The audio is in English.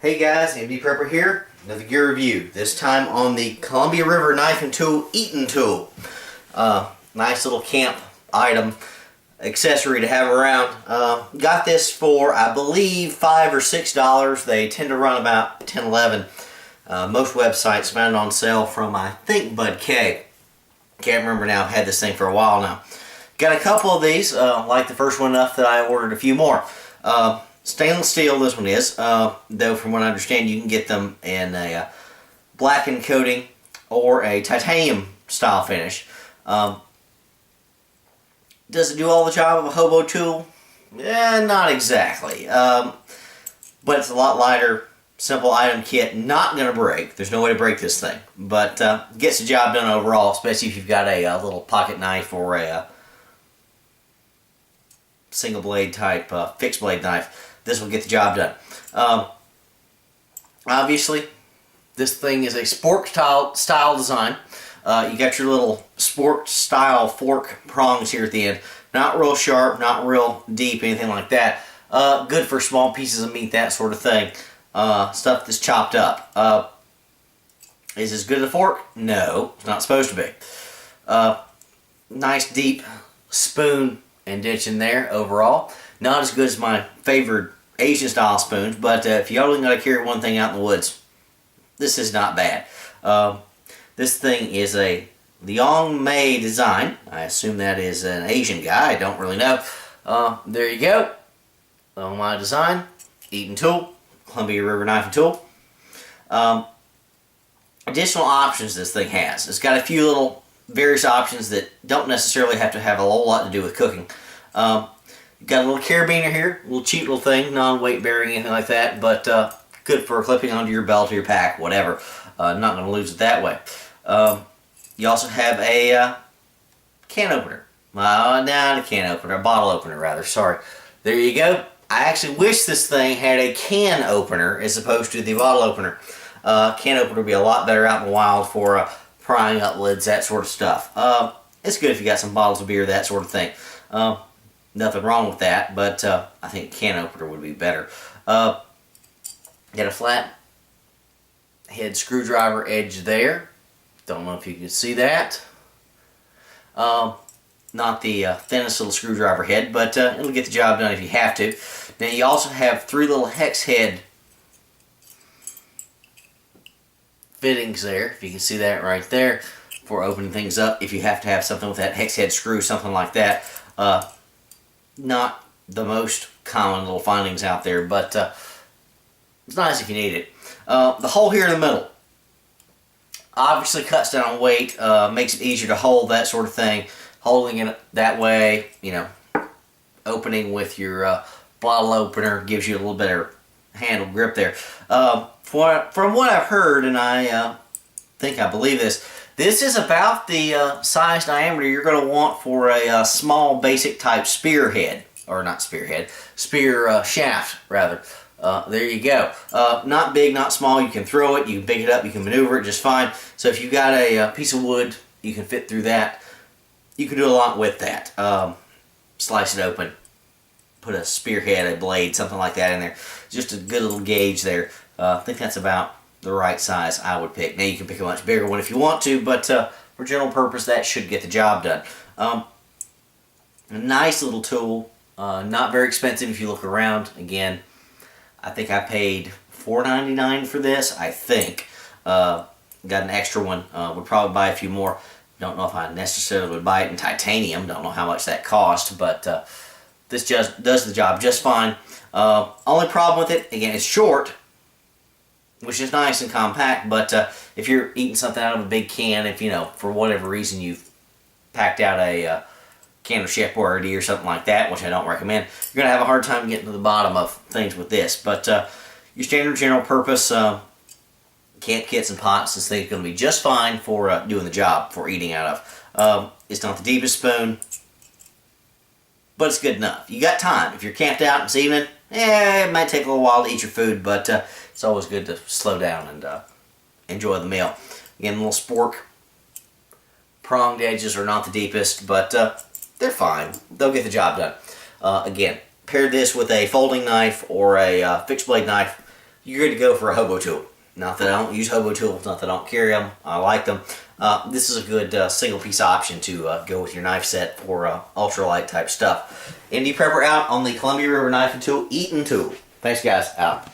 Hey guys, MD Prepper here. Another gear review. This time on the Columbia River Knife and Tool Utensil. Nice little camp item, accessory to have around. Got this for, I believe, $5 or $6. They tend to run about $10, $11. Most websites found it on sale from, I think, Bud K. Can't remember now. I've had this thing for a while now. Got a couple of these. Like the first one enough that I ordered a few more. Stainless steel, this one is, though from what I understand you can get them in a blackened coating or a titanium style finish. Does it do all the job of a hobo tool? Not exactly, but it's a lot lighter, simple item kit, not going to break. There's no way to break this thing, but gets the job done overall, especially if you've got a little pocket knife or a single blade type fixed blade knife. This will get the job done. Obviously, this thing is a sport style design. You got your little sport style fork prongs here at the end. Not real sharp, not real deep, anything like that. Good for small pieces of meat, that sort of thing. Stuff that's chopped up. Is this good as a fork? No, it's not supposed to be. Nice deep spoon indentation there overall. Not as good as my favorite Asian style spoons, but if you only got to carry one thing out in the woods, this is not bad. This thing is a Liang Mei design. I assume that is an Asian guy. I don't really know. There you go. On my design, Eaton Tool, Columbia River Knife and Tool. Additional options this thing has. It's got a few little various options that don't necessarily have to have a whole lot to do with cooking. Got a little carabiner here, a little cheap little thing, non-weight bearing, anything like that, but good for clipping onto your belt or your pack, whatever. Not going to lose it that way. You also have a can opener. Not a can opener, a bottle opener rather, sorry. There you go. I actually wish this thing had a can opener as opposed to the bottle opener. Can opener would be a lot better out in the wild for prying up lids, that sort of stuff. It's good if you got some bottles of beer, that sort of thing. Nothing wrong with that, but I think can opener would be better. Got a flat head screwdriver edge there. Don't know if you can see that. Not the thinnest little screwdriver head, but it'll get the job done if you have to. Now you also have three little hex head fittings there, if you can see that right there, for opening things up if you have to have something with that hex head screw, something like that. Not the most common little findings out there, but it's nice if you need it. The hole here in the middle obviously cuts down on weight, makes it easier to hold, that sort of thing. Holding it that way, you know, opening with your bottle opener gives you a little better handle grip there. From what I've heard, and I think I believe this is about the size diameter you're going to want for a small basic type spearhead, or not spearhead, spear shaft rather. There you go. Not big, not small. You can throw it, you can pick it up, you can maneuver it just fine. So if you've got a piece of wood, you can fit through that. You can do a lot with that. Slice it open, put a spearhead, a blade, something like that in there. Just a good little gauge there. I think that's about the right size I would pick. Now you can pick a much bigger one if you want to, but for general purpose that should get the job done. A nice little tool, not very expensive if you look around. Again, I think I paid $4.99 for this, I think. Got an extra one, would probably buy a few more. Don't know if I necessarily would buy it in titanium, don't know how much that cost, but this just does the job just fine. Only problem with it, again, it's short, which is nice and compact, but if you're eating something out of a big can, if, you know, for whatever reason you've packed out a can of Chef Boyardee or something like that, which I don't recommend, you're going to have a hard time getting to the bottom of things with this. But your standard general purpose camp kits and pots, this thing's going to be just fine for doing the job, for eating out of. It's not the deepest spoon, but it's good enough. You got time. If you're camped out this evening, it might take a little while to eat your food, but it's always good to slow down and enjoy the meal. Again, little spork pronged edges are not the deepest, but they're fine. They'll get the job done. Again, pair this with a folding knife or a fixed blade knife, you're good to go for a hobo tool. Not that I don't use hobo tools, not that I don't carry them, I like them. This is a good single piece option to go with your knife set for ultralight type stuff. Indie Prepper out on the Columbia River Knife and Tool Eaton tool. Thanks guys, out.